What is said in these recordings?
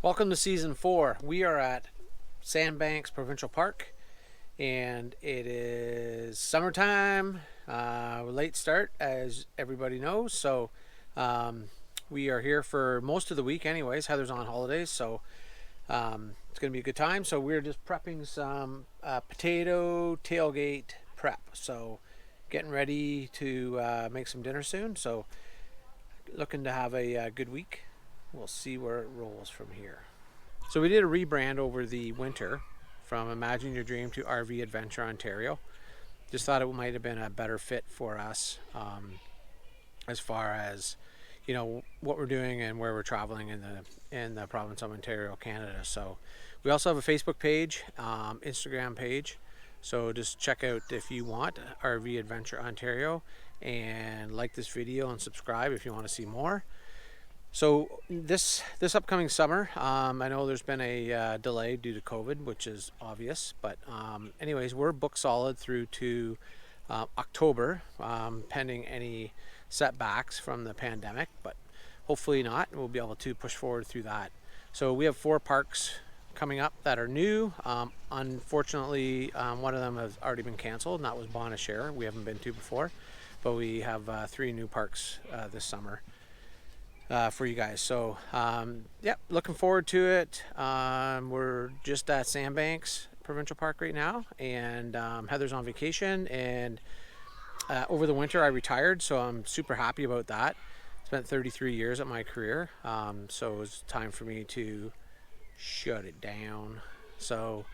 Welcome to season 4. We are at Sandbanks Provincial Park and it is summertime, late start as everybody knows. So we are here for most of the week anyways. Heather's on holidays, so it's going to be a good time. So we're just prepping some potato tailgate prep. So getting ready to make some dinner soon. So looking to have a good week. We'll see where it rolls from here. So we did a rebrand over the winter from Imagine Your Dream to RV Adventure Ontario. Just thought it might have been a better fit for us as far as, you know, what we're doing and where we're traveling in the province of Ontario, Canada. So we also have a Facebook page, Instagram page. So just check out if you want RV Adventure Ontario and like this video and subscribe if you want to see more. So this upcoming summer, I know there's been a delay due to COVID, which is obvious, but anyways, we're booked solid through to October, pending any setbacks from the pandemic, but hopefully not. We'll be able to push forward through that. So we have 4 parks coming up that are new. Unfortunately, one of them has already been canceled, and that was Bonashare. We haven't been to before, but we have 3 new parks this summer for you guys. So yeah, looking forward to it. We're just at Sandbanks Provincial Park right now, and Heather's on vacation, and over the winter I retired, so I'm super happy about that. Spent 33 years at my career, so it was time for me to shut it down. So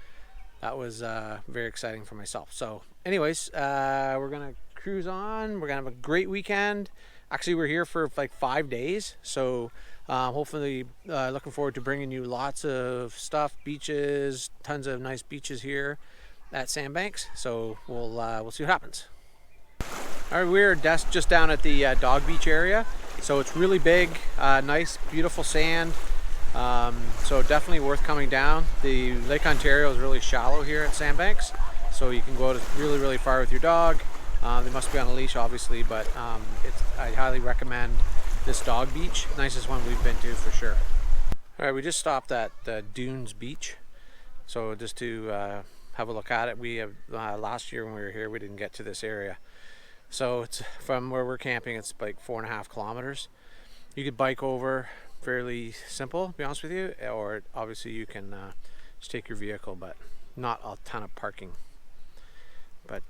that was very exciting for myself. So anyways, we're gonna cruise on. We're gonna have a great weekend. Actually, we're here for like 5 days, so hopefully looking forward to bringing you lots of stuff, beaches, tons of nice beaches here at Sandbanks. So we'll see what happens. All right, we're just down at the Dog Beach area, so it's really big, nice, beautiful sand. So definitely worth coming down. The Lake Ontario is really shallow here at Sandbanks, so you can go really far with your dog. They must be on a leash, obviously, but I highly recommend this Dog Beach. Nicest one we've been to for sure. All right, we just stopped at Dunes Beach, so just to have a look at it. We have last year when we were here, we didn't get to this area. So it's from where we're camping. It's like 4.5 kilometers. You could bike over, fairly simple, to be honest with you, or obviously you can just take your vehicle, but not a ton of parking. But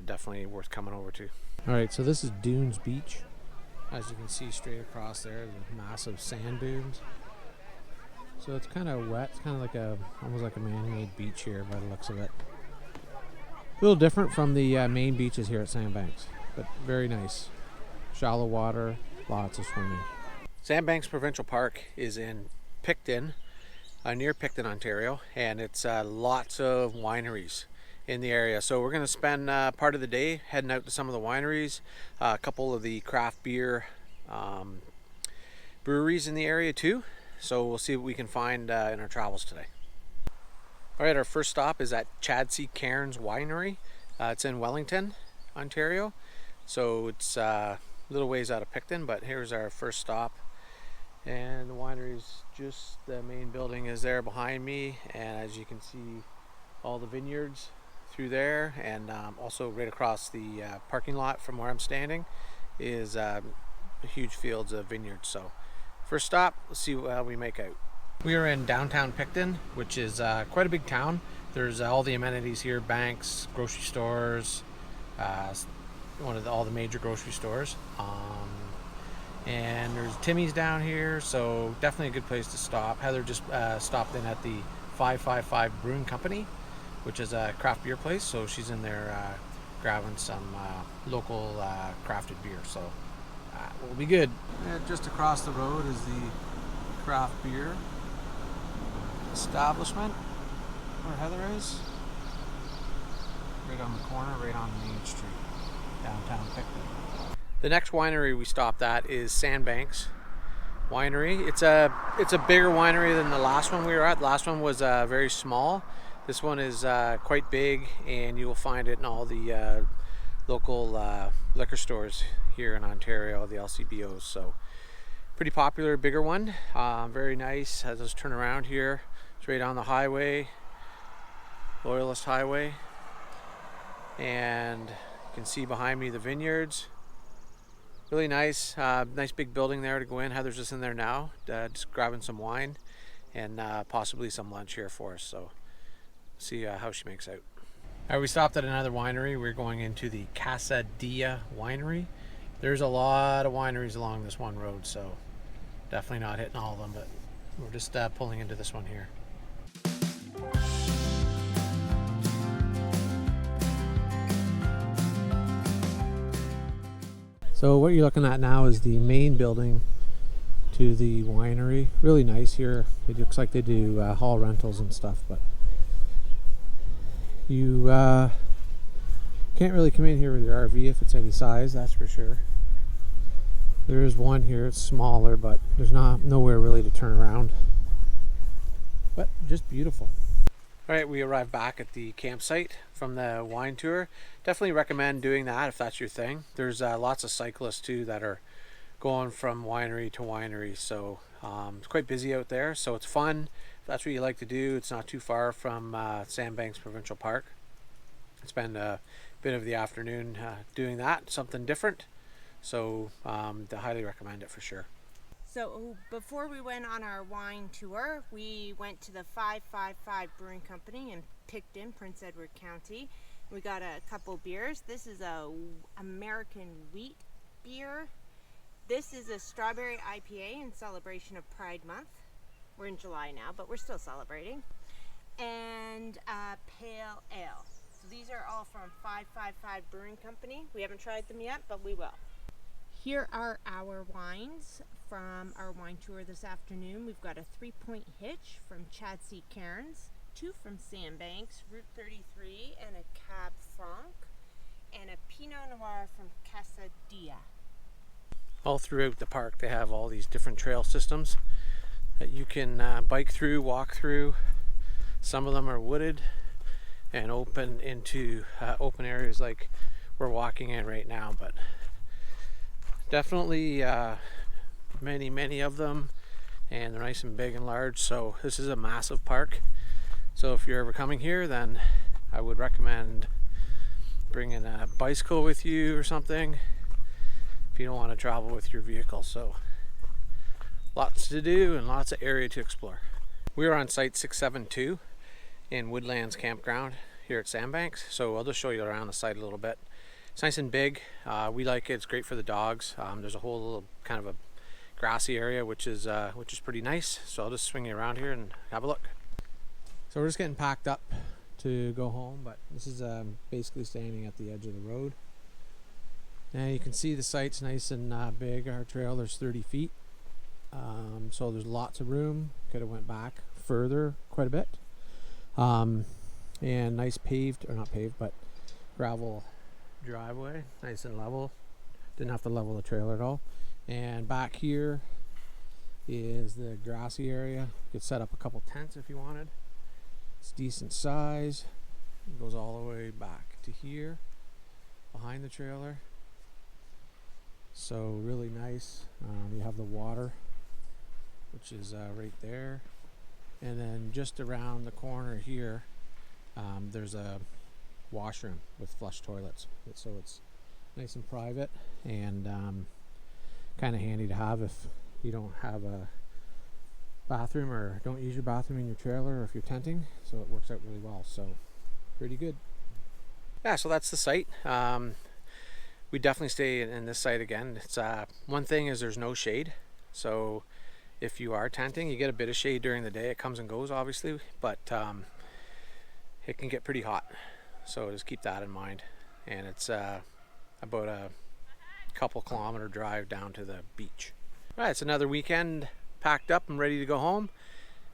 definitely worth coming over to. All right, so this is Dunes Beach. As you can see straight across there, the massive sand dunes. So it's kind of wet. It's kind of like almost like a man-made beach here by the looks of it. A little different from the main beaches here at Sandbanks, but very nice. Shallow water, lots of swimming. Sandbanks Provincial Park is in Picton, near Picton, Ontario, and it's lots of wineries in the area. So we're going to spend part of the day heading out to some of the wineries, a couple of the craft beer breweries in the area too. So we'll see what we can find in our travels today. All right, our first stop is at Chadsey Cairns Winery. It's in Wellington, Ontario. So it's a little ways out of Picton, but here's our first stop. And the winery's just, the main building is there behind me, and as you can see, all the vineyards through there, and also right across the parking lot from where I'm standing is huge fields of vineyards. So first stop, let's see how we make out. We are in downtown Picton, which is quite a big town. There's all the amenities here, banks, grocery stores, all the major grocery stores, and there's Timmy's down here, so definitely a good place to stop. Heather just stopped in at the 555 Brewing Company, which is a craft beer place, so she's in there grabbing some local crafted beer, so we'll be good. And just across the road is the craft beer establishment where Heather is, right on the corner, right on Main Street, downtown Picton. The next winery we stopped at is Sandbanks Winery. It's a bigger winery than the last one we were at. The last one was very small. This one is quite big, and you will find it in all the local liquor stores here in Ontario, the LCBOs. So pretty popular, bigger one. Very nice. Has us turn around here. It's right on the highway, Loyalist Highway, and you can see behind me the vineyards. Really nice. Nice big building there to go in. Heather's just in there now, just grabbing some wine and possibly some lunch here for us. So see how she makes out. All right, we stopped at another winery. We're going into the Casa Dia Winery. There's a lot of wineries along this one road, so definitely not hitting all of them, but we're just pulling into this one here. So what you're looking at now is the main building to the winery. Really nice here. It looks like they do hall rentals and stuff, but you can't really come in here with your RV if it's any size, that's for sure. There is one here, it's smaller, but there's nowhere really to turn around. But just beautiful. All right, we arrived back at the campsite from the wine tour. Definitely recommend doing that if that's your thing. There's lots of cyclists too that are going from winery to winery, so it's quite busy out there, so it's fun. If that's what you like to do, it's not too far from Sandbanks Provincial Park. Spend a bit of the afternoon doing that, something different. So I highly recommend it for sure. So before we went on our wine tour, we went to the 555 Brewing Company in Picton, Prince Edward County. We got a couple beers. This is a American wheat beer. This is a strawberry IPA in celebration of Pride Month. We're in July now, but we're still celebrating. And a pale ale. So these are all from 555 Brewing Company. We haven't tried them yet, but we will. Here are our wines from our wine tour this afternoon. We've got a 3-Point Hitch from Chadsey, Cairns, 2 from Sandbanks, Route 33, and a Cab Franc, and a Pinot Noir from Casa Dia. All throughout the park they have all these different trail systems that you can bike through, walk through. Some of them are wooded and open into open areas like we're walking in right now, but definitely many of them, and they're nice and big and large. So this is a massive park, so if you're ever coming here, then I would recommend bringing a bicycle with you or something if you don't want to travel with your vehicle. So lots to do and lots of area to explore. We are on site 672 in Woodlands Campground here at Sandbanks, so I'll just show you around the site a little bit. It's nice and big. We like it. It's great for the dogs. There's a whole little kind of a grassy area, which is pretty nice. So I'll just swing you around here and have a look. So we're just getting packed up to go home, but this is basically standing at the edge of the road. And you can see the site's nice and big. Our trail, there's 30 feet. So there's lots of room. Could have went back further quite a bit. And nice paved, or not paved, but gravel driveway, nice and level. Didn't have to level the trailer at all. And back here is the grassy area. You could set up a couple tents if you wanted. It's decent size. It goes all the way back to here behind the trailer, so really nice. You have the water, which is right there, and then just around the corner here there's a washroom with flush toilets, so it's nice and private, and kind of handy to have if you don't have a bathroom or don't use your bathroom in your trailer, or if you're tenting. So it works out really well, so pretty good. Yeah, so that's the site. We definitely stay in this site again. It's one thing is there's no shade, so if you are tenting, you get a bit of shade during the day. It comes and goes obviously, but it can get pretty hot. So just keep that in mind. And it's about a couple kilometer drive down to the beach. All right, it's another weekend packed up and ready to go home.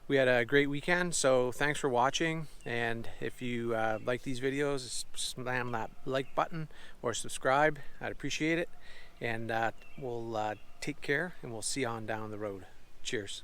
We had a great weekend, so thanks for watching. And if you like these videos, slam that like button or subscribe. I'd appreciate it. And we'll take care, and we'll see you on down the road. Cheers.